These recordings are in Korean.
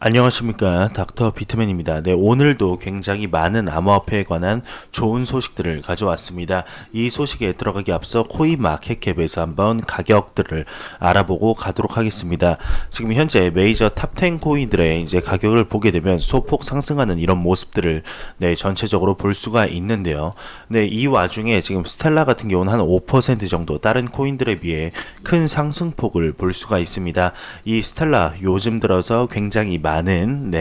안녕하십니까, 닥터 비트맨입니다. 네, 오늘도 굉장히 많은 암호화폐에 관한 좋은 소식들을 가져왔습니다. 이 소식에 들어가기 앞서 코인마켓캡에서 한번 가격들을 알아보고 가도록 하겠습니다. 지금 현재 메이저 탑10 코인들의 이제 가격을 보게 되면 소폭 상승하는 이런 모습들을 전체적으로 볼 수가 있는데요. 네, 이 와중에 지금 스텔라 같은 경우는 한 5% 정도 다른 코인들에 비해 큰 상승폭을 볼 수가 있습니다. 이 스텔라 요즘 들어서 굉장히 많은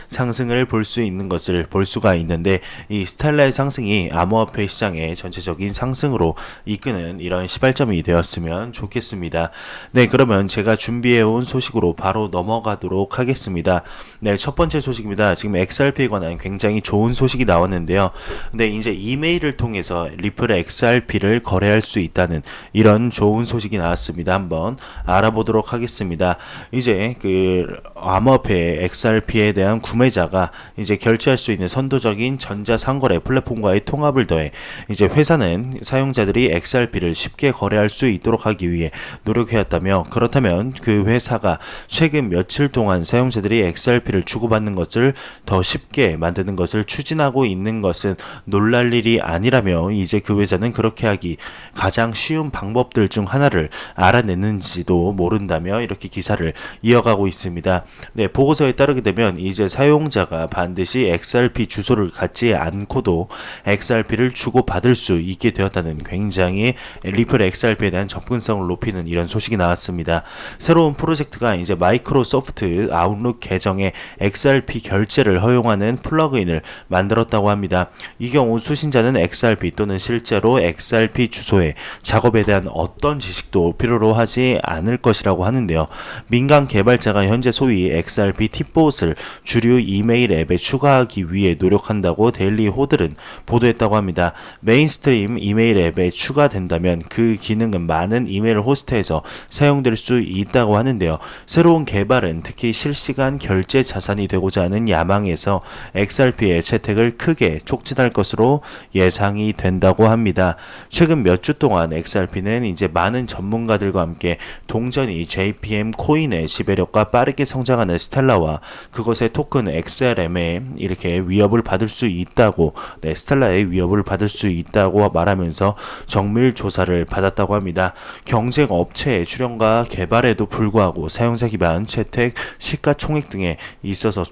상승을 볼 수 있는 것을 볼 수가 있는데, 이 스텔라의 상승이 암호화폐 시장의 전체적인 상승으로 이끄는 이런 시발점이 되었으면 좋겠습니다. 네, 그러면 제가 준비해온 소식으로 바로 넘어가도록 하겠습니다. 네, 첫 번째 소식입니다. 지금 XRP에 관한 굉장히 좋은 소식이 나왔는데요. 근데 이제 이메일을 통해서 리플의 XRP를 거래할 수 있다는 이런 좋은 소식이 나왔습니다. 한번 알아보도록 하겠습니다. 이제 그 암호화폐 XRP에 대한 구매자가 이제 결제할 수 있는 선도적인 전자상거래 플랫폼과의 통합을 더해 이제 회사는 사용자들이 XRP를 쉽게 거래할 수 있도록 하기 위해 노력해왔다며, 그렇다면 그 회사가 최근 며칠 동안 사용자들이 XRP를 주고받는 것을 더 쉽게 만드는 것을 추진하고 있는 것은 놀랄 일이 아니라며, 이제 그 회사는 그렇게 하기 가장 쉬운 방법들 중 하나를 알아냈는지도 모른다며 이렇게 기사를 이어가고 있습니다. 네, 보고서에 따르게 되면 이제 사용자가 반드시 XRP 주소를 갖지 않고도 XRP를 주고받을 수 있게 되었다는, 굉장히 리플 XRP에 대한 접근성을 높이는 이런 소식이 나왔습니다. 새로운 프로젝트가 이제 마이크로소프트 아웃룩 계정에 XRP 결제를 허용하는 플러그인을 만들었다고 합니다. 이 경우 수신자는 XRP 또는 실제로 XRP 주소에 작업에 대한 어떤 지식도 필요로 하지 않을 것이라고 하는데요. 민간 개발자가 현재 소위 XRP 팁봇을 주류 이메일 앱에 추가하기 위해 노력한다고 데일리 호들은 보도했다고 합니다. 메인스트림 이메일 앱에 추가된다면 그 기능은 많은 이메일 호스트에서 사용될 수 있다고 하는데요. 새로운 개발은 특히 실시간 결제 자산이 되고자 하는 야망에서 XRP의 채택을 크게 촉진할 것으로 예상이 된다고 합니다. 최근 몇 주 동안 XRP는 이제 많은 전문가들과 함께 동전이 JPM 코인의 지배력과 빠르게 성장하는 스텔라와 그것의 토큰 XRM에 이렇게 위협을 받을 수 있다고, 스텔라의 위협을 받을 수 있다고 말하면서 정밀 조사를 받았다고 합니다. 경쟁 업체의 출현과 개발에도 불구하고 사용자 기반 채택 시가총액 등에 있어서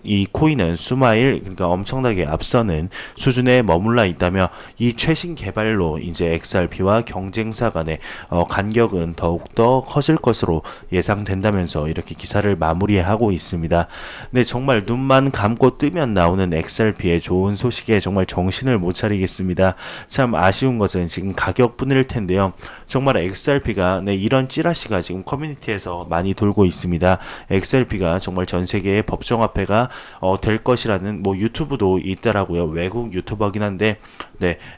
이 코인은 수마일, 그러니까 엄청나게 앞서는 수준에 머물러 있다며, 이 최신 개발로 이제 XRP와 경쟁사 간의 간격은 더욱더 커질 것으로 예상된다면서 이렇게 기사를 마무리하고 있습니다. 네, 정말 눈만 감고 뜨면 나오는 XRP의 좋은 소식에 정말 정신을 못 차리겠습니다. 참 아쉬운 것은 지금 가격뿐일 텐데요. 정말 XRP가 이런 찌라시가 지금 커뮤니티에서 많이 돌고 있습니다. XRP가 정말 전 세계의 법정화폐가 될 것이라는 유튜브도 있더라고요. 외국 유튜버긴 한데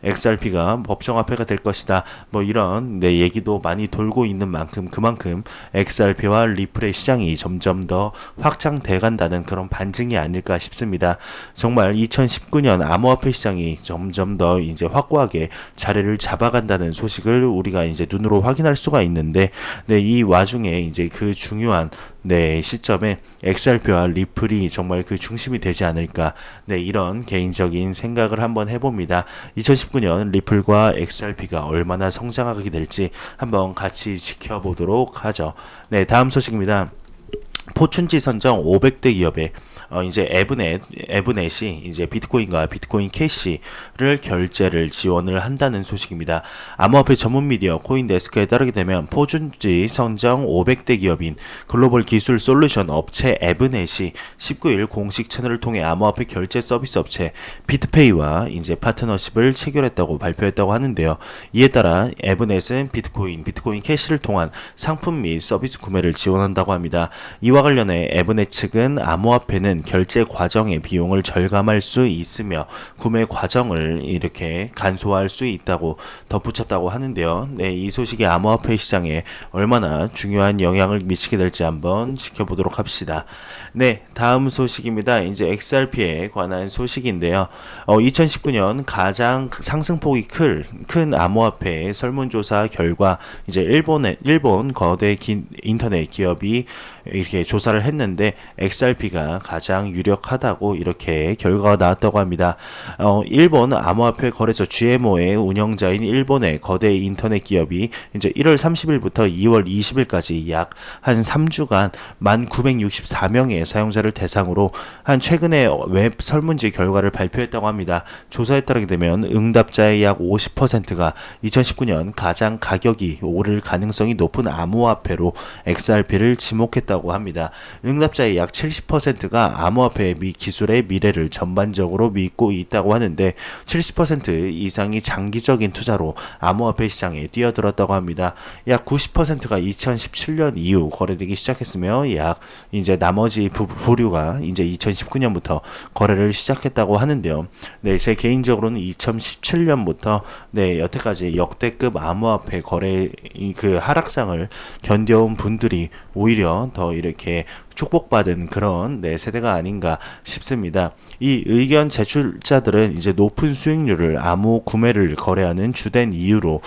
XRP가 법정화폐가 될 것이다, 이런 얘기도 많이 돌고 있는 만큼, 그만큼 XRP와 리플의 시장이 점점 더 확장돼 간다는 그런 반증이 아닐까 싶습니다. 정말 2019년 암호화폐 시장이 점점 더 이제 확고하게 자리를 잡아간다는 소식을 우리가 이제 눈으로 확인할 수가 있는데, 이 와중에 이제 그 중요한 시점에 XRP와 리플이 정말 그 중심이 되지 않을까, 이런 개인적인 생각을 한번 해봅니다. 2019년 리플과 XRP가 얼마나 성장하게 될지 한번 같이 지켜보도록 하죠. 네, 다음 소식입니다. 포춘지 선정 500대 기업에 이제 에브넷이 이제 비트코인과 비트코인 캐시를 결제를 지원을 한다는 소식입니다. 암호화폐 전문 미디어 코인데스크에 따르게 되면 포춘지 선정 500대 기업인 글로벌 기술 솔루션 업체 에브넷이 19일 공식 채널을 통해 암호화폐 결제 서비스 업체 비트페이와 이제 파트너십을 체결했다고 발표했다고 하는데요. 이에 따라 에브넷은 비트코인 캐시를 통한 상품 및 서비스 구매를 지원한다고 합니다. 이와 관련해 에브넷 측은 암호화폐는 많은 결제 과정의 비용을 절감할 수 있으며 구매 과정을 이렇게 간소화할 수 있다고 덧붙였다고 하는데요. 네, 이 소식이 암호화폐 시장에 얼마나 중요한 영향을 미치게 될지 한번 지켜보도록 합시다. 네, 다음 소식입니다. 이제 XRP에 관한 소식인데요. 2019년 가장 상승폭이 큰 암호화폐 설문조사 결과 이제 일본 거대 인터넷 기업이 이렇게 조사를 했는데 XRP가 가장 유력하다고 이렇게 결과가 나왔다고 합니다. 일본 암호화폐 거래소 GMO의 운영자인 일본의 거대 인터넷 기업이 이제 1월 30일부터 2월 20일까지 약 한 3주간 1,964명의 사용자를 대상으로 한 최근의 웹 설문지 결과를 발표했다고 합니다. 조사에 따르게 되면 응답자의 약 50%가 2019년 가장 가격이 오를 가능성이 높은 암호화폐로 XRP를 지목했다고 합니다. 응답자의 약 70%가 암호화폐 기술의 미래를 전반적으로 믿고 있다고 하는데 70% 이상이 장기적인 투자로 암호화폐 시장에 뛰어들었다고 합니다. 약 90%가 2017년 이후 거래되기 시작했으며 약 이제 나머지 부류가 이제 2019년부터 거래를 시작했다고 하는데요. 네, 제 개인적으로는 2017년부터 네, 여태까지 역대급 암호화폐 거래 그 하락장을 견뎌온 분들이 오히려 더 이렇게 축복받은 그런 네, 세대가 아닌가 싶습니다. 이 의견 제출자들은 이제 높은 수익률을 암호 구매를 거래하는 주된 이유로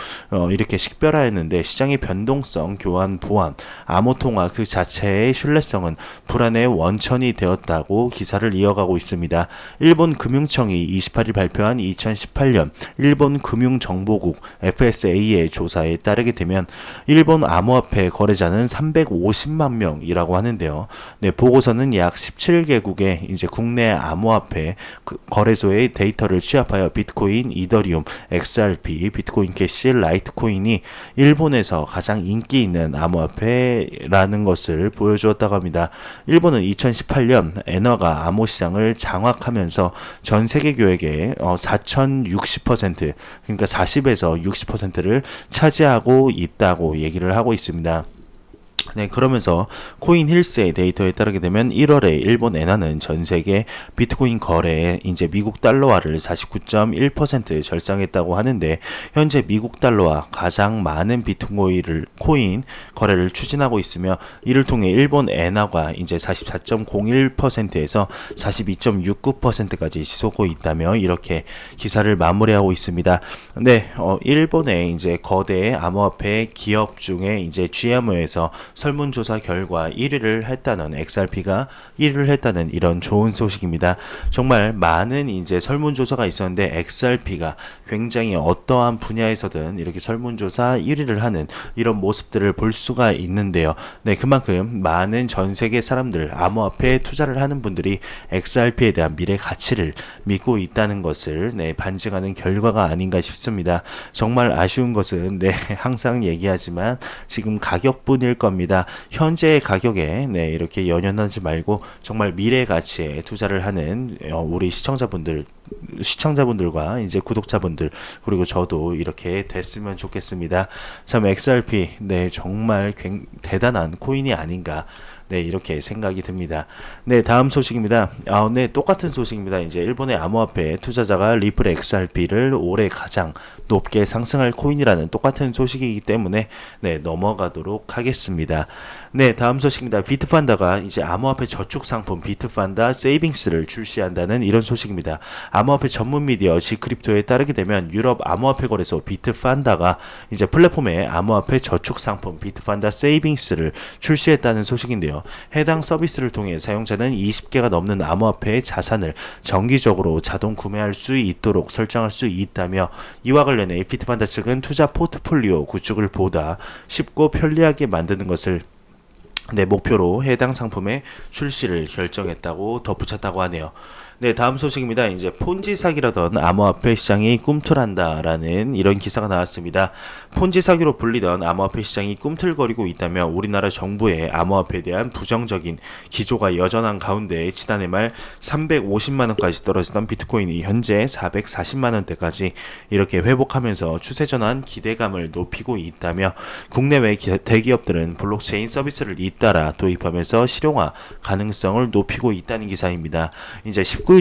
이렇게 식별하였는데 시장의 변동성, 교환, 보안, 암호 통화 그 자체의 신뢰성은 불안의 원천이 되었다고 기사를 이어가고 있습니다. 일본 금융청이 28일 발표한 2018년 일본 금융정보국 FSA의 조사에 따르게 되면 일본 암호화폐 거래자는 350만 명이라고 하는데요. 네, 보고서는 약 17개국의 이제 국내 암호화폐 거래소의 데이터를 취합하여 비트코인, 이더리움, XRP, 비트코인 캐시, 라이트코인이 일본에서 가장 인기 있는 암호화폐라는 것을 보여주었다고 합니다. 일본은 2018년 엔화가 암호 시장을 장악하면서 전 세계 교역의 4,060% 그러니까 40에서 60%를 차지하고 있다고 얘기를 하고 있습니다. 네, 그러면서 코인 힐스의 데이터에 따르게 되면 1월에 일본 엔화는 전 세계 비트코인 거래에 이제 미국 달러화를 49.1% 절상했다고 하는데 현재 미국 달러화 가장 많은 코인 거래를 추진하고 있으며 이를 통해 일본 엔화가 이제 44.01%에서 42.69%까지 치솟고 있다며 이렇게 기사를 마무리하고 있습니다. 네, 일본의 이제 거대 암호화폐 기업 중에 이제 GMO에서 설문조사 결과 1위를 했다는 XRP가 1위를 했다는 이런 좋은 소식입니다. 정말 많은 이제 설문조사가 있었는데 XRP가 굉장히 어떠한 분야에서든 이렇게 설문조사 1위를 하는 이런 모습들을 볼 수가 있는데요. 네, 그만큼 많은 전 세계 사람들 암호화폐에 투자를 하는 분들이 XRP에 대한 미래 가치를 믿고 있다는 것을 네, 반증하는 결과가 아닌가 싶습니다. 정말 아쉬운 것은 네, 항상 얘기하지만 지금 가격뿐일 겁니다. 현재의 가격에 네, 이렇게 연연하지 말고 정말 미래 가치에 투자를 하는 우리 시청자분들과 이제 구독자분들 그리고 저도 이렇게 됐으면 좋겠습니다. 참 XRP 네, 정말 대단한 코인이 아닌가 네, 이렇게 생각이 듭니다. 네, 다음 소식입니다. 네, 똑같은 소식입니다. 이제 일본의 암호화폐 투자자가 리플 XRP를 올해 가장 높게 상승할 코인이라는 똑같은 소식이기 때문에 네, 넘어가도록 하겠습니다. 네, 다음 소식입니다. 비트판다가 이제 암호화폐 저축 상품 비트판다 세이빙스를 출시한다는 이런 소식입니다. 암호화폐 전문 미디어 지크립토에 따르게 되면 유럽 암호화폐 거래소 비트판다가 이제 플랫폼에 암호화폐 저축 상품 비트판다 세이빙스를 출시했다는 소식인데요. 해당 서비스를 통해 사용자는 20개가 넘는 암호화폐의 자산을 정기적으로 자동 구매할 수 있도록 설정할 수 있다며 이와 관련해 비트판다 측은 투자 포트폴리오 구축을 보다 쉽고 편리하게 만드는 것을 네, 목표로 해당 상품의 출시를 결정했다고 덧붙였다고 하네요. 네, 다음 소식입니다. 이제 폰지 사기라던 암호화폐 시장이 꿈틀한다라는 이런 기사가 나왔습니다. 폰지 사기로 불리던 암호화폐 시장이 꿈틀거리고 있다며 우리나라 정부의 암호화폐에 대한 부정적인 기조가 여전한 가운데 지난해 말 350만 원까지 떨어지던 비트코인이 현재 440만 원대까지 이렇게 회복하면서 추세 전환 기대감을 높이고 있다며 국내외 대기업들은 블록체인 서비스를 잇따라 도입하면서 실용화 가능성을 높이고 있다는 기사입니다. 이제 19일이죠.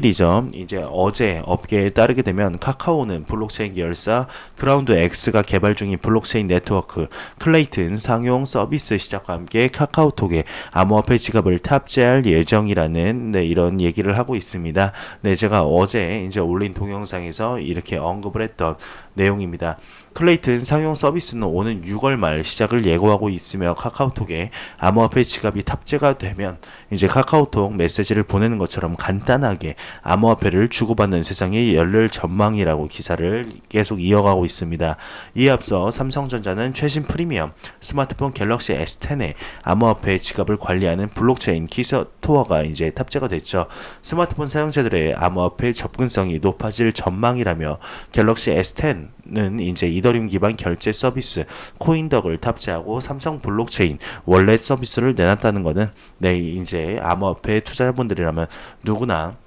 이제 어제 업계에 따르게 되면 카카오는 블록체인 계열사 그라운드 X가 개발 중인 블록체인 네트워크 클레이튼 상용 서비스 시작과 함께 카카오톡에 암호화폐 지갑을 탑재할 예정이라는 이런 얘기를 하고 있습니다. 네, 제가 어제 이제 올린 동영상에서 이렇게 언급을 했던 내용입니다. 클레이튼 상용 서비스는 오는 6월 말 시작을 예고하고 있으며 카카오톡에 암호화폐 지갑이 탑재가 되면 이제 카카오톡 메시지를 보내는 것처럼 간단하게 암호화폐를 주고받는 세상이 열릴 전망이라고 기사를 계속 이어가고 있습니다. 이에 앞서 삼성전자는 최신 프리미엄 스마트폰 갤럭시 S10에 암호화폐 지갑을 관리하는 블록체인 키스토어가 이제 탑재가 됐죠. 스마트폰 사용자들의 암호화폐 접근성이 높아질 전망이라며 갤럭시 S10는 이제 이더리움 기반 결제 서비스 코인덕을 탑재하고 삼성 블록체인 월렛 서비스를 내놨다는 것은 이제 암호화폐 투자자분들이라면 누구나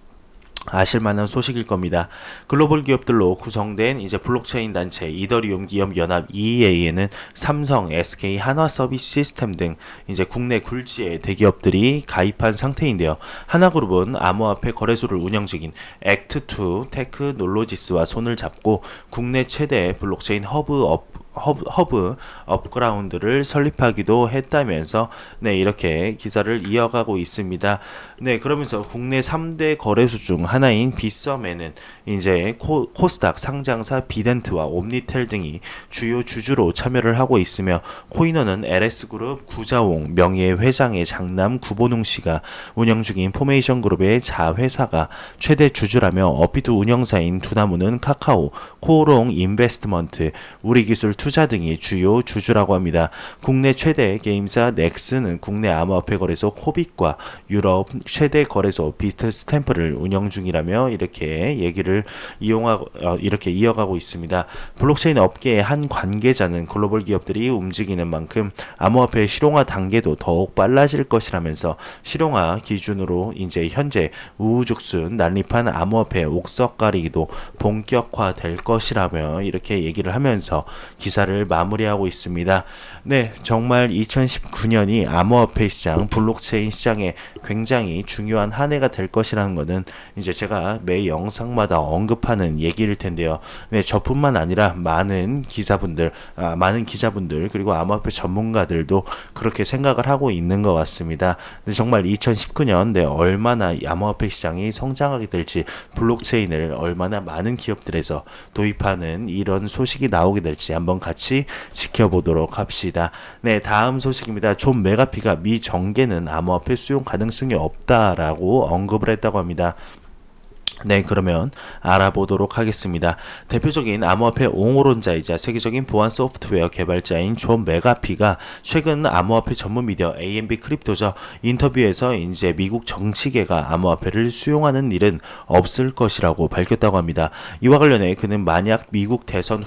아실만한 소식일 겁니다. 글로벌 기업들로 구성된 이제 블록체인 단체 이더리움 기업 연합 EEA에는 삼성, SK, 한화 서비스 시스템 등 이제 국내 굴지의 대기업들이 가입한 상태인데요. 하나그룹은 암호화폐 거래소를 운영 중인 액트2 테크놀로지스와 손을 잡고 국내 최대 블록체인 허브 업그라운드를 설립하기도 했다면서 이렇게 기사를 이어가고 있습니다. 그러면서 국내 3대 거래소 중 하나인 빗썸에는 이제 코스닥 상장사 비덴트와 옴니텔 등이 주요 주주로 참여를 하고 있으며 코이너는 LS그룹 구자옹 명예 회장의 장남 구본웅 씨가 운영 중인 포메이션 그룹의 자회사가 최대 주주라며 업비트 운영사인 두나무는 카카오, 코오롱 인베스트먼트, 우리기술 투자 등이 주요 주주라고 합니다. 국내 최대 게임사 넥슨은 국내 암호화폐 거래소 코빗과 유럽 최대 거래소 비트 스탬프를 운영 중이라며 이렇게 얘기를 이렇게 이어가고 있습니다. 블록체인 업계의 한 관계자는 글로벌 기업들이 움직이는 만큼 암호화폐 실용화 단계도 더욱 빨라질 것이라면서 실용화 기준으로 이제 현재 우후죽순 난립한 암호화폐 옥석 가리기도 본격화될 것이라며 이렇게 얘기를 하면서 기사를 마무리하고 있습니다. 정말 2019년이 암호화폐 시장, 블록체인 시장에 굉장히 중요한 한 해가 될 것이라는 것은 이제 제가 매 영상마다 언급하는 얘기일 텐데요. 저뿐만 아니라 많은 기자분들 그리고 암호화폐 전문가들도 그렇게 생각을 하고 있는 것 같습니다. 정말 2019년 얼마나 암호화폐 시장이 성장하게 될지 블록체인을 얼마나 많은 기업들에서 도입하는 이런 소식이 나오게 될지 한번 같이 지켜보도록 합시다. 다음 소식입니다. 존 메가피가 미 정계는 암호화폐 수용 가능성이 없다라고 언급을 했다고 합니다. 그러면 알아보도록 하겠습니다. 대표적인 암호화폐 옹호론자이자 세계적인 보안 소프트웨어 개발자인 존 메가피가 최근 암호화폐 전문 미디어 AMB 크립토저 인터뷰에서 이제 미국 정치계가 암호화폐를 수용하는 일은 없을 것이라고 밝혔다고 합니다. 이와 관련해 그는 만약 미국 대선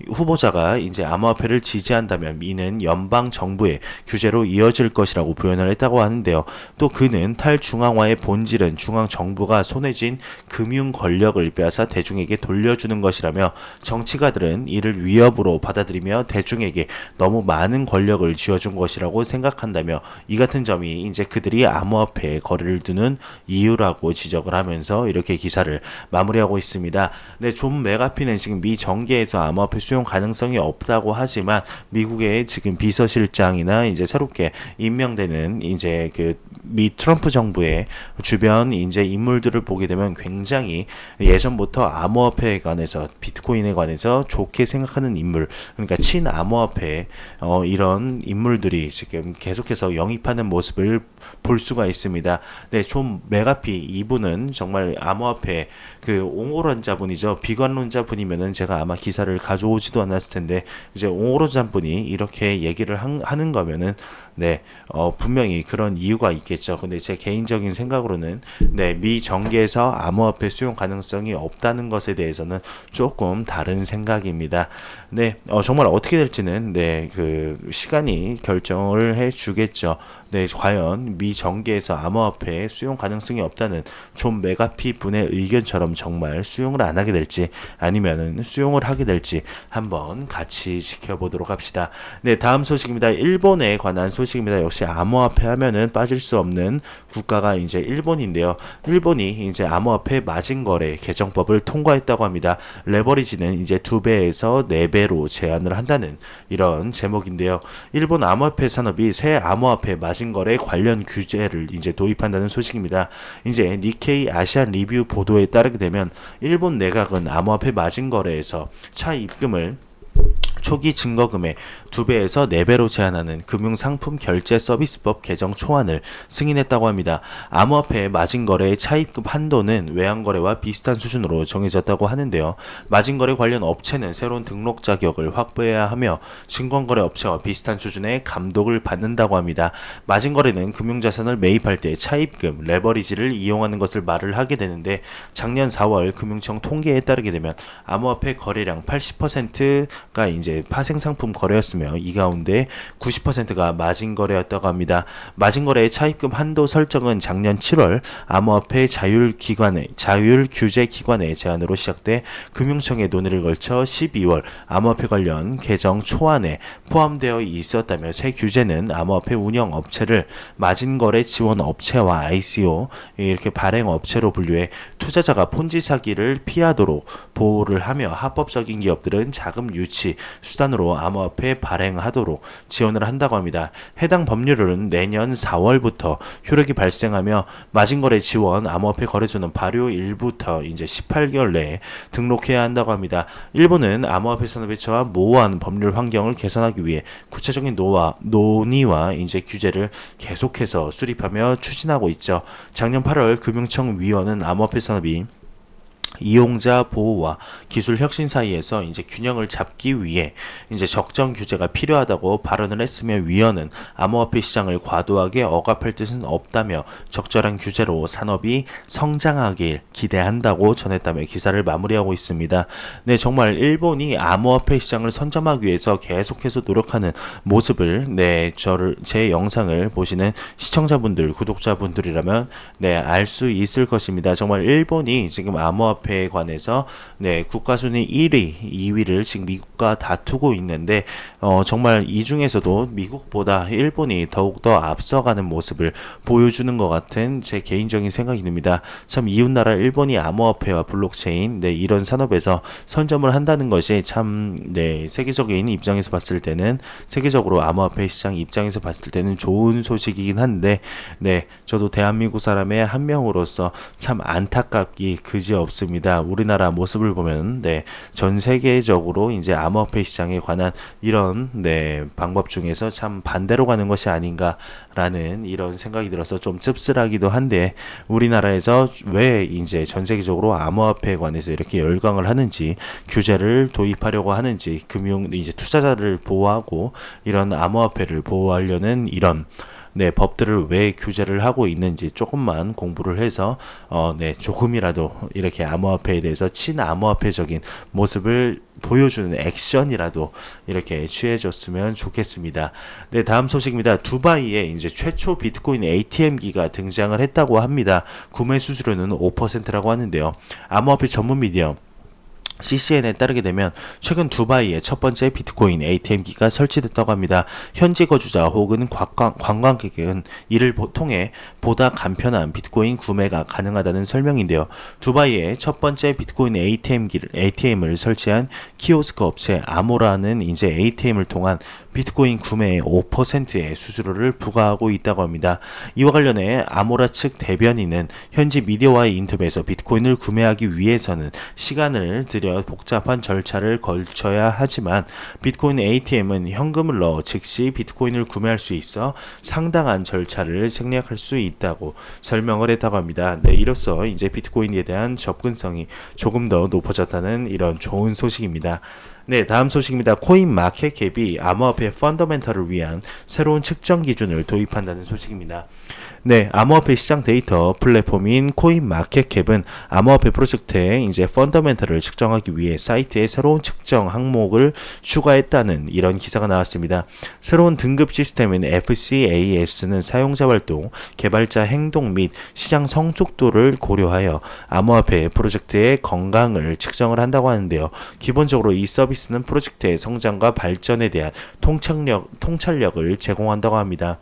후보자가 이제 암호화폐를 지지한다면 이는 연방 정부의 규제로 이어질 것이라고 표현을 했다고 하는데요. 또 그는 탈중앙화의 본질은 중앙 정부가 손에 쥔 금융 권력을 빼앗아 대중에게 돌려주는 것이라며 정치가들은 이를 위협으로 받아들이며 대중에게 너무 많은 권력을 쥐어준 것이라고 생각한다며 이 같은 점이 이제 그들이 암호화폐에 거래를 두는 이유라고 지적을 하면서 이렇게 기사를 마무리하고 있습니다. 존 메가피는 지금 미 정계에서 암호화폐 수용 가능성이 없다고 하지만 미국의 지금 비서실장이나 이제 새롭게 임명되는 이제 그 미 트럼프 정부의 주변 이제 인물들을 보게 되면 굉장히 예전부터 암호화폐에 관해서 비트코인에 관해서 좋게 생각하는 인물, 그러니까 친암호화폐 이런 인물들이 지금 계속해서 영입하는 모습을 볼 수가 있습니다. 존 메가피 이분은 정말 암호화폐 그 옹호론자분이죠. 비관론자분이면은 제가 아마 기사를 가져오지도 않았을 텐데 이제 옹호론자분이 이렇게 얘기를 하는 거면은 분명히 그런 이유가 있겠죠. 근데 제 개인적인 생각으로는 미 정계에서 암호화폐 수용 가능성이 없다는 것에 대해서는 조금 다른 생각입니다. 네, 정말 어떻게 될지는 그 시간이 결정을 해주겠죠. 네, 과연 미 정계에서 암호화폐 수용 가능성이 없다는 존 메가피 분의 의견처럼 정말 수용을 안 하게 될지 아니면은 수용을 하게 될지 한번 같이 지켜보도록 합시다. 네, 다음 소식입니다. 일본에 관한 소식입니다. 역시 암호화폐 하면은 빠질 수 없는 국가가 이제 일본인데요. 일본이 이제 암호화폐 마진거래 개정법을 통과했다고 합니다. 레버리지는 이제 2배에서 4배로 제한을 한다는 이런 제목인데요. 일본 암호화폐 산업이 새 암호화폐 마진거래 관련 규제를 이제 도입한다는 소식입니다. 이제 니케이 아시안 리뷰 보도에 따르게 되면 일본 내각은 암호화폐 마진거래에서 차입금을 초기 증거금의 2배에서 4배로 제한하는 금융상품 결제 서비스법 개정 초안을 승인했다고 합니다. 암호화폐 마진거래의 차입금 한도는 외환거래와 비슷한 수준으로 정해졌다고 하는데요. 마진거래 관련 업체는 새로운 등록 자격을 확보해야 하며 증권거래 업체와 비슷한 수준의 감독을 받는다고 합니다. 마진거래는 금융자산을 매입할 때 차입금, 레버리지를 이용하는 것을 말을 하게 되는데 작년 4월 금융청 통계에 따르게 되면 암호화폐 거래량 80%가 이제 파생상품 거래였으며 이 가운데 90%가 마진거래였다고 합니다. 마진거래의 차입금 한도 설정은 작년 7월 암호화폐 자율규제기관의 제안으로 시작돼 금융청의 논의를 걸쳐 12월 암호화폐 관련 개정 초안에 포함되어 있었다며 새 규제는 암호화폐 운영 업체를 마진거래 지원 업체와 ICO 이렇게 발행 업체로 분류해 투자자가 폰지 사기를 피하도록 보호를 하며 합법적인 기업들은 자금 유치 수단으로 암호화폐 발행하도록 지원을 한다고 합니다. 해당 법률은 내년 4월부터 효력이 발생하며 마진거래 지원 암호화폐 거래소는 발효 일부터 이제 18개월 내에 등록해야 한다고 합니다. 일본은 암호화폐 산업에 처한 모호한 법률 환경을 개선하기 위해 구체적인 논의와 이제 규제를 계속해서 수립하며 추진하고 있죠. 작년 8월 금융청 위원은 암호화폐 산업이 이용자 보호와 기술 혁신 사이에서 이제 균형을 잡기 위해 이제 적정 규제가 필요하다고 발언을 했으며 위원은 암호화폐 시장을 과도하게 억압할 뜻은 없다며 적절한 규제로 산업이 성장하길 기대한다고 전했다며 기사를 마무리하고 있습니다. 네, 정말 일본이 암호화폐 시장을 선점하기 위해서 계속해서 노력하는 모습을 제 영상을 보시는 시청자분들, 구독자분들이라면 알 수 있을 것입니다. 정말 일본이 지금 암호화폐에 관해서 국가 순위 1위, 2위를 지금 미국과 다투고 있는데 정말 이 중에서도 미국보다 일본이 더욱더 앞서가는 모습을 보여주는 것 같은 제 개인적인 생각이 듭니다. 참 이웃나라 일본이 암호화폐와 블록체인 이런 산업에서 선점을 한다는 것이 참 세계적인 입장에서 봤을 때는 세계적으로 암호화폐 시장 입장에서 봤을 때는 좋은 소식이긴 한데 저도 대한민국 사람의 한 명으로서 참 안타깝기 그지없습니다. 우리나라 모습을 보면 전 세계적으로 이제 암호화폐 시장에 관한 이런 방법 중에서 참 반대로 가는 것이 아닌가라는 이런 생각이 들어서 좀 씁쓸하기도 한데 우리나라에서 왜 이제 전 세계적으로 암호화폐에 관해서 이렇게 열광을 하는지 규제를 도입하려고 하는지 이제 투자자를 보호하고 이런 암호화폐를 보호하려는 이런 법들을 왜 규제를 하고 있는지 조금만 공부를 해서 조금이라도 이렇게 암호화폐에 대해서 친암호화폐적인 모습을 보여주는 액션이라도 이렇게 취해줬으면 좋겠습니다. 다음 소식입니다. 두바이에 이제 최초 비트코인 ATM기가 등장을 했다고 합니다. 구매 수수료는 5%라고 하는데요. 암호화폐 전문 미디어 CCN에 따르게 되면 최근 두바이에 첫 번째 비트코인 ATM기가 설치됐다고 합니다. 현지 거주자 혹은 관광객은 이를 통해 보다 간편한 비트코인 구매가 가능하다는 설명인데요. 두바이에 첫 번째 비트코인 ATM을 설치한 키오스크 업체 아모라는 이제 ATM을 통한 비트코인 구매의 5%의 수수료를 부과하고 있다고 합니다. 이와 관련해 아모라 측 대변인은 현지 미디어와의 인터뷰에서 비트코인을 구매하기 위해서는 시간을 들여 복잡한 절차를 거쳐야 하지만 비트코인 ATM은 현금을 넣어 즉시 비트코인을 구매할 수 있어 상당한 절차를 생략할 수 있다고 설명을 했다고 합니다. 이로써 이제 비트코인에 대한 접근성이 조금 더 높아졌다는 이런 좋은 소식입니다. 네, 다음 소식입니다. 코인마켓캡이 암호화폐 펀더멘털을 위한 새로운 측정 기준을 도입한다는 소식입니다. 네, 암호화폐 시장 데이터 플랫폼인 코인마켓캡은 암호화폐 프로젝트의 이제 펀더멘털을 측정하기 위해 사이트에 새로운 측정 항목을 추가했다는 이런 기사가 나왔습니다. 새로운 등급 시스템인 FCAS는 사용자 활동, 개발자 행동 및 시장 성숙도를 고려하여 암호화폐 프로젝트의 건강을 측정을 한다고 하는데요. 기본적으로 이 서비스는 프로젝트의 성장과 발전에 대한 통찰력을 제공한다고 합니다.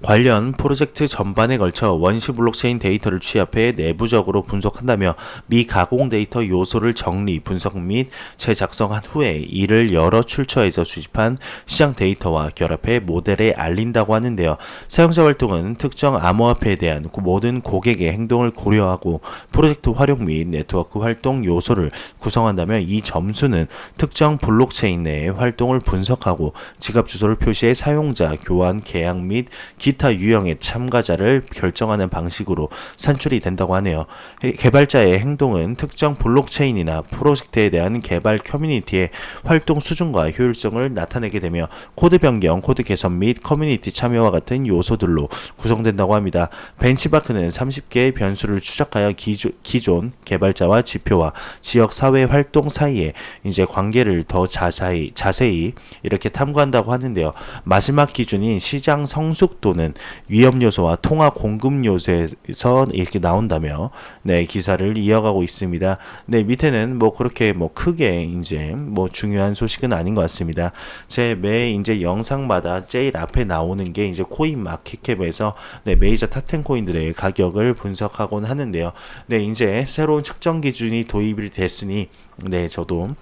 관련 프로젝트 전반에 걸쳐 원시 블록체인 데이터를 취합해 내부적으로 분석한다며 미가공 데이터 요소를 정리, 분석 및 재작성한 후에 이를 여러 출처에서 수집한 시장 데이터와 결합해 모델에 알린다고 하는데요. 사용자 활동은 특정 암호화폐에 대한 모든 고객의 행동을 고려하고 프로젝트 활용 및 네트워크 활동 요소를 구성한다며 이 점수는 특정 블록체인 내의 활동을 분석하고 지갑 주소를 표시해 사용자, 교환, 계약 및 기타 유형의 참가자를 결정하는 방식으로 산출이 된다고 하네요. 개발자의 행동은 특정 블록체인이나 프로젝트에 대한 개발 커뮤니티의 활동 수준과 효율성을 나타내게 되며 코드 변경, 코드 개선 및 커뮤니티 참여와 같은 요소들로 구성된다고 합니다. 벤치마크는 30개의 변수를 추적하여 기존 개발자와 지표와 지역 사회 활동 사이에 이제 관계를 더 자세히 이렇게 탐구한다고 하는데요. 마지막 기준인 시장 성숙도는 위험 요소와 통화 공급 요소에서 이렇게 나온다며 네, 기사를 이어가고 있습니다. 네, 밑에는 뭐 그렇게 뭐 크게 이제 뭐 중요한 소식은 아닌 것 같습니다. 제 매 이제 영상마다 제일 앞에 나오는 게 이제 코인마켓캡에서 네, 메이저 탑10 코인들의 가격을 분석하곤 하는데요. 네, 이제 새로운 측정 기준이 도입이 됐으니 네, 저도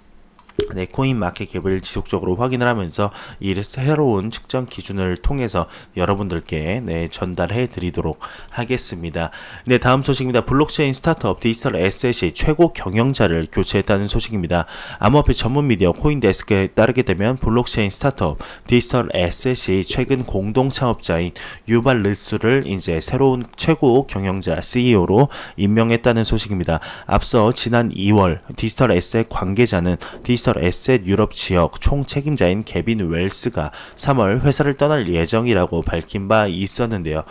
네, 코인마켓캡을 지속적으로 확인을 하면서 이 새로운 측정 기준을 통해서 여러분들께 네, 전달해 드리도록 하겠습니다. 네, 다음 소식입니다. 블록체인 스타트업 디지털 에셋이 최고 경영자를 교체했다는 소식입니다. 암호화폐 전문 미디어 코인데스크에 따르게 되면 블록체인 스타트업 디지털 에셋이 최근 공동 창업자인 유발 르스를 이제 새로운 최고 경영자 CEO로 임명했다는 소식입니다. 앞서 지난 2월 디지털 에셋 관계자는 디지털 에셋 유럽 지역 총 책임자인 개빈 웰스가 3월 회사를 떠날 예정이라고 밝힌 바 있었는데요.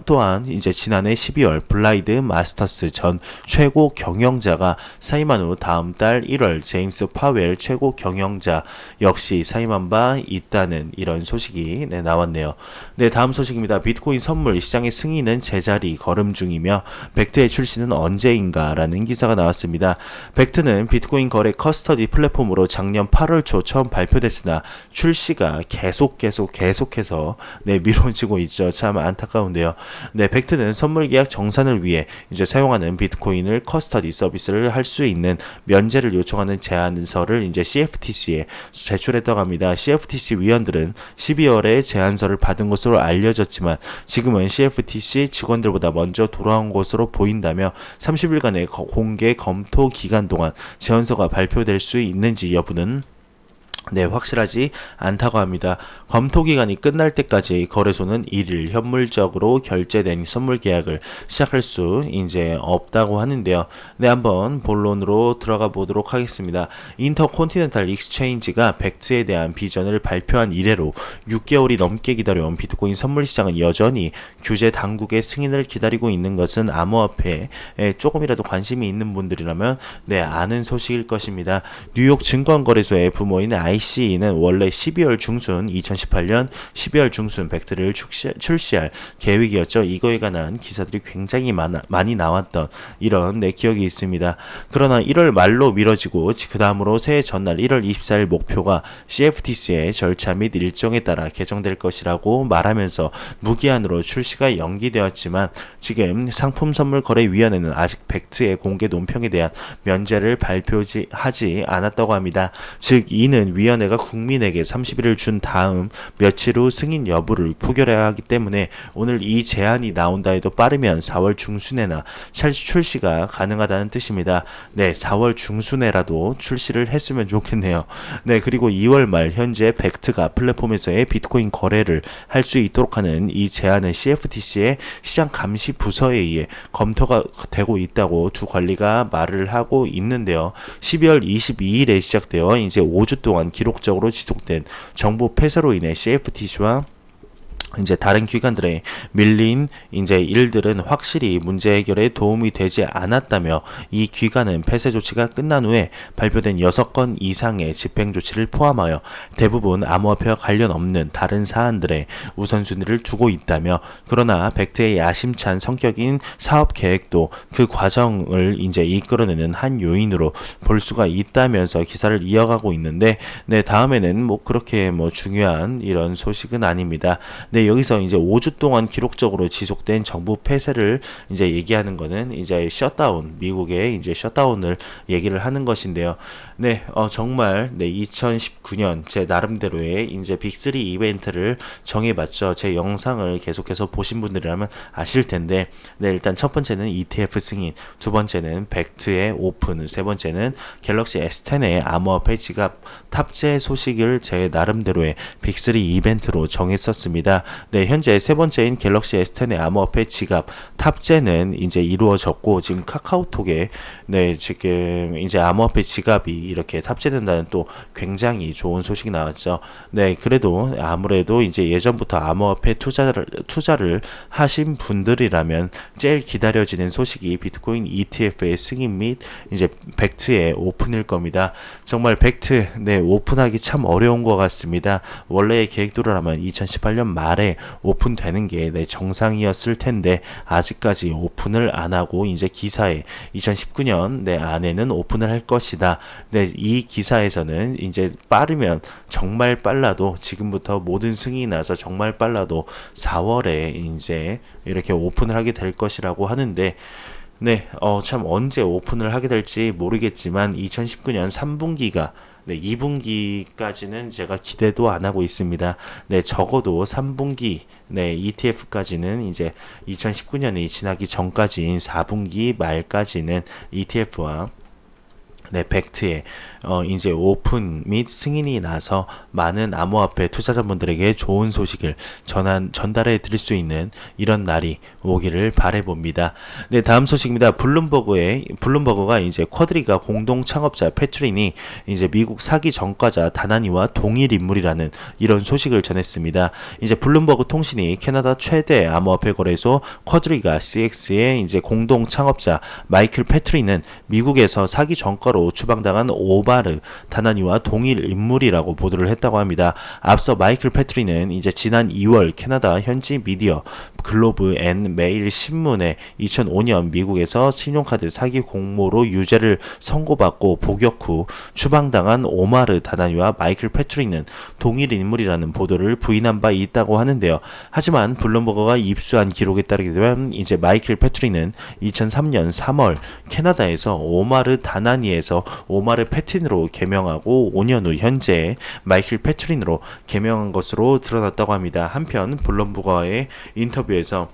또한 이제 지난해 12월 블라이드 마스터스 전 최고 경영자가 사임한 후 다음 달 1월 제임스 파웰 최고 경영자 역시 사임한 바 있다는 이런 소식이 네, 나왔네요. 네, 다음 소식입니다. 비트코인 선물 시장의 승인은 제자리 걸음 중이며 벡트의 출시는 언제인가라는 기사가 나왔습니다. 벡트는 비트코인 거래 커스터디 플랫폼으로 작년 8월 초 처음 발표됐으나 출시가 계속해서 네, 미뤄지고 있죠. 참 안타까운데요. 네, 벡트는 선물 계약 정산을 위해 이제 사용하는 비트코인을 커스터디 서비스를 할 수 있는 면제를 요청하는 제안서를 이제 CFTC에 제출했다고 합니다. CFTC 위원들은 12월에 제안서를 받은 것으로 알려졌지만 지금은 CFTC 직원들보다 먼저 돌아온 것으로 보인다며 30일간의 공개 검토 기간 동안 제안서가 발표될 수 있는지 여부는 네, 확실하지 않다고 합니다. 검토 기간이 끝날 때까지 거래소는 1일 현물적으로 결제된 선물 계약을 시작할 수 이제 없다고 하는데요. 네, 한번 본론으로 들어가 보도록 하겠습니다. 인터콘티넨탈 익스체인지가 벡트에 대한 비전을 발표한 이래로 6개월이 넘게 기다려온 비트코인 선물 시장은 여전히 규제 당국의 승인을 기다리고 있는 것은 암호화폐에 조금이라도 관심이 있는 분들이라면 네, 아는 소식일 것입니다. 뉴욕 증권거래소의 부모인 ICE는 원래 12월 중순 2018년 12월 중순 벡트를 출시할 계획이었죠. 이거에 관한 기사들이 굉장히 많이 나왔던 이런 네, 기억이 있습니다. 그러나 1월 말로 미뤄지고 그 다음으로 새해 전날 1월 24일 목표가 CFTC의 절차 및 일정에 따라 개정될 것이라고 말하면서 무기한으로 출시가 연기되었지만 지금 상품선물거래위원회는 아직 벡트의 공개 논평에 대한 면제를 발표하지 않았다고 합니다. 즉 이는 위원회가 국민에게 30일을 준 다음 며칠 후 승인 여부를 표결해야 하기 때문에 오늘 이 제안이 나온다 해도 빠르면 4월 중순에나 출시가 가능하다는 뜻입니다. 네, 4월 중순에라도 출시를 했으면 좋겠네요. 네, 그리고 2월 말 현재 벡트가 플랫폼에서의 비트코인 거래를 할 수 있도록 하는 이 제안은 CFTC의 시장 감시 부서에 의해 검토가 되고 있다고 두 관리가 말을 하고 있는데요. 12월 22일에 시작되어 이제 5주 동안 기록적으로 지속된 정부 폐쇄로 인해 CFTC와 이제 다른 기관들의 밀린 이제 일들은 확실히 문제 해결에 도움이 되지 않았다며 이 기관은 폐쇄 조치가 끝난 후에 발표된 6건 이상의 집행 조치를 포함하여 대부분 암호화폐와 관련 없는 다른 사안들의 우선순위를 두고 있다며, 그러나 벡트의 야심찬 성격인 사업 계획도 그 과정을 이제 이끌어내는 한 요인으로 볼 수가 있다면서 기사를 이어가고 있는데, 네, 다음에는 뭐 그렇게 뭐 중요한 이런 소식은 아닙니다. 네, 여기서 이제 5주 동안 기록적으로 지속된 정부 폐쇄를 이제 얘기하는 거는 이제 셧다운, 미국의 이제 셧다운을 얘기를 하는 것인데요. 네, 정말 네, 2019년 제 나름대로의 이제 빅3 이벤트를 정해봤죠. 제 영상을 계속해서 보신 분들이라면 아실 텐데, 네, 일단 첫 번째는 ETF 승인, 두 번째는 벡트의 오픈, 세 번째는 갤럭시 S10의 암호화폐 지갑 탑재 소식을 제 나름대로의 빅3 이벤트로 정했었습니다. 네, 현재 세 번째인 갤럭시 S10의 암호화폐 지갑 탑재는 이제 이루어졌고, 지금 카카오톡에 네, 지금 이제 암호화폐 지갑이 이렇게 탑재된다는 또 굉장히 좋은 소식이 나왔죠. 네, 그래도 아무래도 이제 예전부터 암호화폐 투자를 하신 분들이라면 제일 기다려지는 소식이 비트코인 ETF의 승인 및 이제 벡트의 오픈일 겁니다. 정말 벡트, 네, 오픈하기 참 어려운 것 같습니다. 원래의 계획대로라면 2018년 말에 오픈되는 게 네, 정상이었을 텐데 아직까지 오픈을 안 하고 이제 기사에 2019년 네, 안에는 오픈을 할 것이다. 네, 이 기사에서는 이제 빠르면 정말 빨라도 지금부터 모든 승인이 나서 정말 빨라도 4월에 이제 이렇게 오픈을 하게 될 것이라고 하는데, 네, 참 언제 오픈을 하게 될지 모르겠지만 2019년 3분기가 네, 2분기까지는 제가 기대도 안 하고 있습니다. 네, 적어도 3분기, 네, ETF까지는 이제 2019년이 지나기 전까지인 4분기 말까지는 ETF와 네, 벡트의 이제 오픈 및 승인이 나서 많은 암호화폐 투자자분들에게 좋은 소식을 전달해 드릴 수 있는 이런 날이 오기를 바라봅니다. 네, 다음 소식입니다. 블룸버그가 이제 쿼드리가 공동 창업자 패트린이 이제 미국 사기 전과자 다나니와 동일 인물이라는 이런 소식을 전했습니다. 이제 블룸버그 통신이 캐나다 최대 암호화폐 거래소 쿼드리가 CX의 이제 공동 창업자 마이클 패트린은 미국에서 사기 전과로 추방당한 오바르 다나니와 동일 인물이라고 보도를 했다고 합니다. 앞서 마이클 패트리는 이제 지난 2월 캐나다 현지 미디어 글로브 앤 메일 신문에 2005년 미국에서 신용카드 사기 공모로 유죄를 선고받고 복역 후 추방당한 오마르 다나니와 마이클 패트리는 동일 인물이라는 보도를 부인한 바 있다고 하는데요. 하지만 블룸버그가 입수한 기록에 따르게 되면 이제 마이클 패트리는 2003년 3월 캐나다에서 오마르 다나니에서 오마르 패틴으로 개명하고 5년 후 현재 마이클 패트린으로 개명한 것으로 드러났다고 합니다. 한편 블룸버그와의 인터뷰에서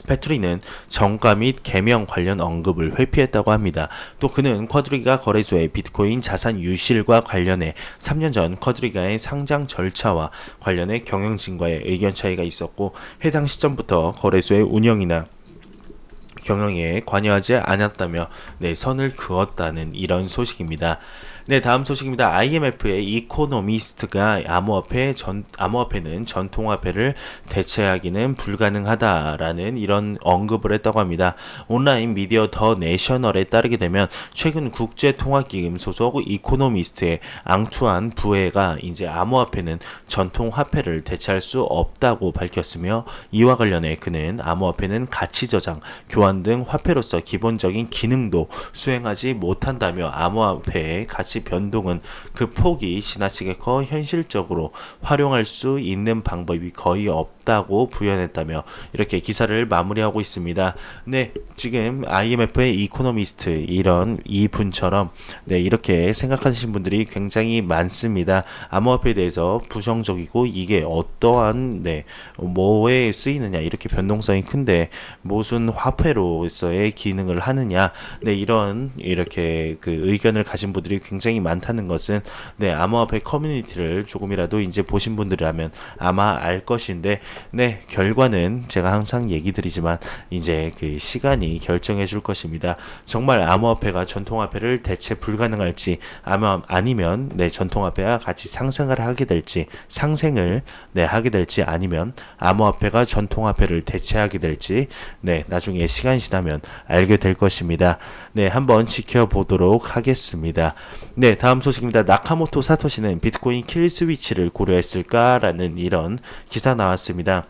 패트리는 정가 및 개명 관련 언급을 회피했다고 합니다. 또 그는 쿼드리가 거래소의 비트코인 자산 유실과 관련해 3년 전 쿼드리가의 상장 절차와 관련해 경영진과의 의견 차이가 있었고, 해당 시점부터 거래소의 운영이나 경영에 관여하지 않았다며 네, 선을 그었다는 이런 소식입니다. 네, 다음 소식입니다. IMF의 이코노미스트가 암호화폐는 전통화폐를 대체하기는 불가능하다라는 이런 언급을 했다고 합니다. 온라인 미디어 더 내셔널에 따르게 되면 최근 국제통화기금 소속 이코노미스트의 앙투안 부에가 이제 암호화폐는 전통화폐를 대체할 수 없다고 밝혔으며, 이와 관련해 그는 암호화폐는 가치 저장, 교환 등 화폐로서 기본적인 기능도 수행하지 못한다며 암호화폐의 가치 가치 변동은 그 폭이 지나치게 커 현실적으로 활용할 수 있는 방법이 거의 없다고 부연했다며 이렇게 기사를 마무리하고 있습니다. 네, 지금 IMF의 이코노미스트 이런 이분처럼 네, 이렇게 생각하시는 분들이 굉장히 많습니다. 암호화폐에 대해서 부정적이고 이게 어떠한 네, 뭐에 쓰이느냐 이렇게 변동성이 큰데 무슨 화폐로서의 기능을 하느냐 네, 이런 이렇게 그 의견을 가진 분들이 굉장히 많다는 것은 네, 암호화폐 커뮤니티를 조금이라도 이제 보신 분들이라면 아마 알 것인데 네, 결과는 제가 항상 얘기 드리지만 이제 그 시간이 결정해 줄 것입니다. 정말 암호화폐가 전통화폐를 대체 불가능할지 아니면 네, 전통화폐와 같이 상생을 하게 될지 상생을 네, 하게 될지 아니면 암호화폐가 전통화폐를 대체하게 될지 네, 나중에 시간이 지나면 알게 될 것입니다. 네, 한번 지켜보도록 하겠습니다. 네, 다음 소식입니다. 나카모토 사토시는 비트코인 킬 스위치를 고려했을까라는 이런 기사 나왔습니다.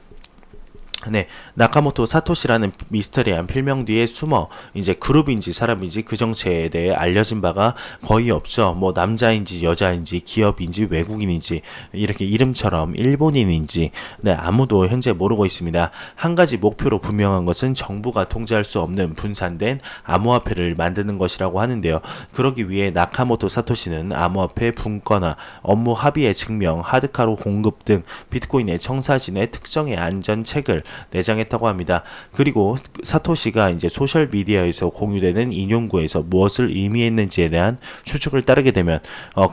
네, 나카모토 사토시라는 미스터리한 필명 뒤에 숨어 이제 그룹인지 사람인지 그 정체에 대해 알려진 바가 거의 없죠. 뭐 남자인지 여자인지 기업인지 외국인인지 이렇게 이름처럼 일본인인지 네, 아무도 현재 모르고 있습니다. 한 가지 목표로 분명한 것은 정부가 통제할 수 없는 분산된 암호화폐를 만드는 것이라고 하는데요. 그러기 위해 나카모토 사토시는 암호화폐 분권화, 업무 합의의 증명, 하드카로 공급 등 비트코인의 청사진의 특정의 안전책을 내장했다고 합니다. 그리고 사토시가 이제 소셜 미디어에서 공유되는 인용구에서 무엇을 의미했는지에 대한 추측을 따르게 되면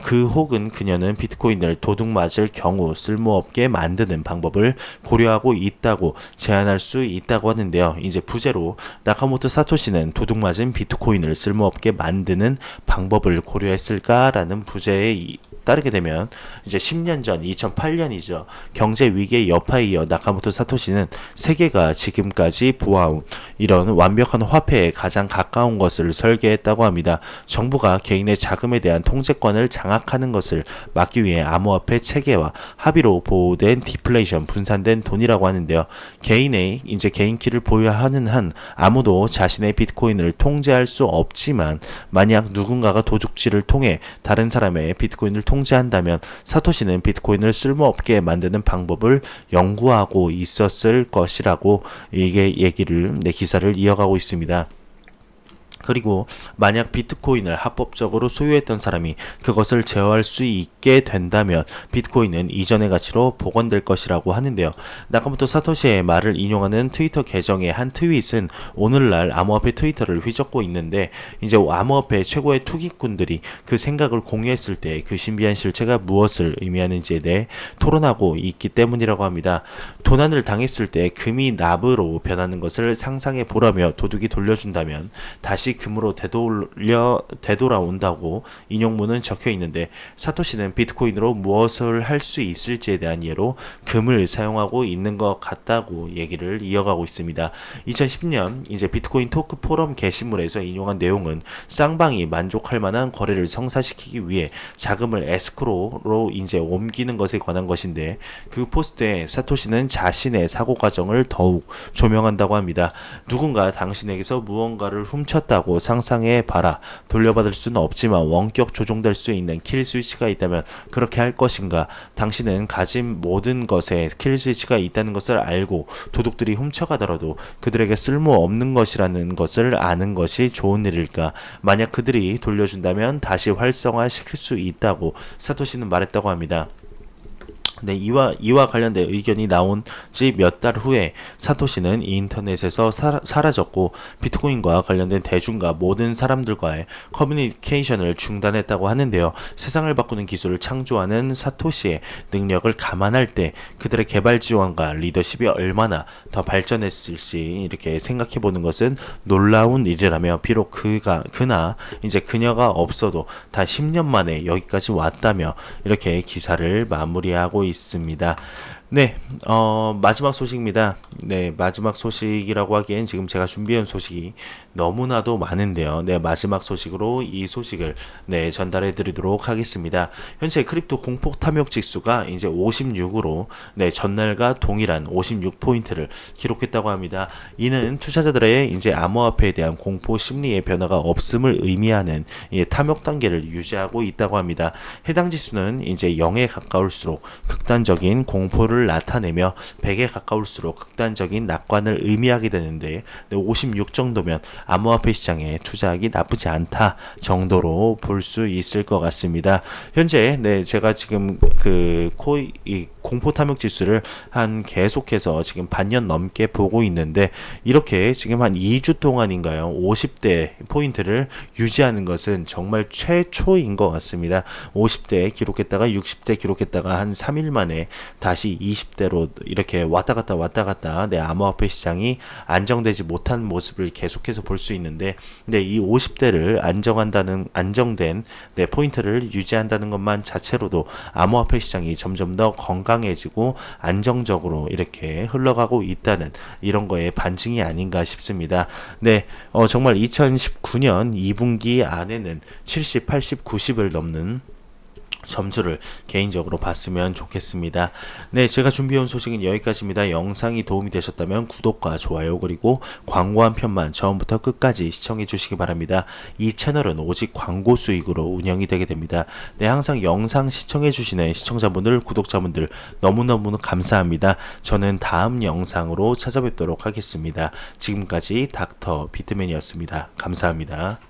그 혹은 그녀는 비트코인을 도둑맞을 경우 쓸모없게 만드는 방법을 고려하고 있다고 제안할 수 있다고 하는데요. 이제 부제로 나카모토 사토시는 도둑맞은 비트코인을 쓸모없게 만드는 방법을 고려했을까라는 부제에 따르게 되면 이제 10년 전 2008년이죠. 경제 위기의 여파에 이어 나카모토 사토시는 세계가 지금까지 보아온 이런 완벽한 화폐에 가장 가까운 것을 설계했다고 합니다. 정부가 개인의 자금에 대한 통제권을 장악하는 것을 막기 위해 암호화폐 체계와 합의로 보호된 디플레이션 분산된 돈이라고 하는데요. 개인의 이제 개인키를 보유하는 한 아무도 자신의 비트코인을 통제할 수 없지만 만약 누군가가 도둑질을 통해 다른 사람의 비트코인을 통제한다면 사토시는 비트코인을 쓸모없게 만드는 방법을 연구하고 있었을 것이라고 이게 얘기를 기사를 이어가고 있습니다. 그리고 만약 비트코인을 합법적으로 소유했던 사람이 그것을 제어할 수 있게 된다면 비트코인은 이전의 가치로 복원될 것이라고 하는데요. 나카모토 사토시의 말을 인용하는 트위터 계정의 한 트윗은 오늘날 암호화폐 트위터를 휘젓고 있는데 이제 암호화폐 최고의 투기꾼들이 그 생각을 공유했을 때 그 신비한 실체가 무엇을 의미하는지에 대해 토론하고 있기 때문이라고 합니다. 도난을 당했을 때 금이 납으로 변하는 것을 상상해 보라며 도둑이 돌려준다면 다시 금으로 되돌아온다고 인용문은 적혀 있는데 사토시는 비트코인으로 무엇을 할 수 있을지에 대한 예로 금을 사용하고 있는 것 같다고 얘기를 이어가고 있습니다. 2010년 이제 비트코인 토크 포럼 게시물에서 인용한 내용은 쌍방이 만족할 만한 거래를 성사시키기 위해 자금을 에스크로로 이제 옮기는 것에 관한 것인데 그 포스트에 사토시는 자신의 사고 과정을 더욱 조명한다고 합니다. 누군가 당신에게서 무언가를 훔쳤다고 상상해 봐라. 돌려받을 수는 없지만 원격 조종될 수 있는 킬 스위치가 있다면 그렇게 할 것인가? 당신은 가진 모든 것에 킬 스위치가 있다는 것을 알고 도둑들이 훔쳐가더라도 그들에게 쓸모없는 것이라는 것을 아는 것이 좋은 일일까? 만약 그들이 돌려준다면 다시 활성화시킬 수 있다고 사토시는 말했다고 합니다. 네, 이와 관련된 의견이 나온 지 몇 달 후에 사토시는 인터넷에서 사라졌고 비트코인과 관련된 대중과 모든 사람들과의 커뮤니케이션을 중단했다고 하는데요. 세상을 바꾸는 기술을 창조하는 사토시의 능력을 감안할 때 그들의 개발 지원과 리더십이 얼마나 더 발전했을지 이렇게 생각해 보는 것은 놀라운 일이라며 비록 그나 이제 그녀가 없어도 다 10년 만에 여기까지 왔다며 이렇게 기사를 마무리하고 있습니다. 네, 마지막 소식입니다. 네, 마지막 소식이라고 하기엔 지금 제가 준비한 소식이 너무나도 많은데요. 네, 마지막 소식으로 이 소식을 네, 전달해 드리도록 하겠습니다. 현재 크립토 공포 탐욕 지수가 이제 56으로 네, 전날과 동일한 56포인트를 기록했다고 합니다. 이는 투자자들의 이제 암호화폐에 대한 공포 심리의 변화가 없음을 의미하는 탐욕 단계를 유지하고 있다고 합니다. 해당 지수는 이제 0에 가까울수록 극단적인 공포를 나타내며 100에 가까울수록 극단적인 낙관을 의미하게 되는데 56 정도면 암호화폐 시장에 투자하기 나쁘지 않다 정도로 볼 수 있을 것 같습니다. 현재 네 제가 지금 그 코이 이 공포 탐욕 지수를 한 계속해서 지금 반년 넘게 보고 있는데 이렇게 지금 한 2주 동안인가요? 50대 포인트를 유지하는 것은 정말 최초인 것 같습니다. 50대 기록했다가 60대 기록했다가 한 3일 만에 다시 20대로 이렇게 왔다 갔다 네, 암호화폐 시장이 안정되지 못한 모습을 계속해서 볼 수 있는데 네, 이 50대를 안정된 네, 포인트를 유지한다는 것만 자체로도 암호화폐 시장이 점점 더 건강해지고 안정적으로 이렇게 흘러가고 있다는 이런 거에 반증이 아닌가 싶습니다. 네, 정말 2019년 2분기 안에는 70, 80, 90을 넘는 점수를 개인적으로 봤으면 좋겠습니다. 네, 제가 준비해온 소식은 여기까지입니다. 영상이 도움이 되셨다면 구독과 좋아요 그리고 광고 한 편만 처음부터 끝까지 시청해 주시기 바랍니다. 이 채널은 오직 광고 수익으로 운영이 되게 됩니다. 네, 항상 영상 시청해 주시는 시청자분들, 구독자분들 너무너무 감사합니다. 저는 다음 영상으로 찾아뵙도록 하겠습니다. 지금까지 닥터 비트맨이었습니다. 감사합니다.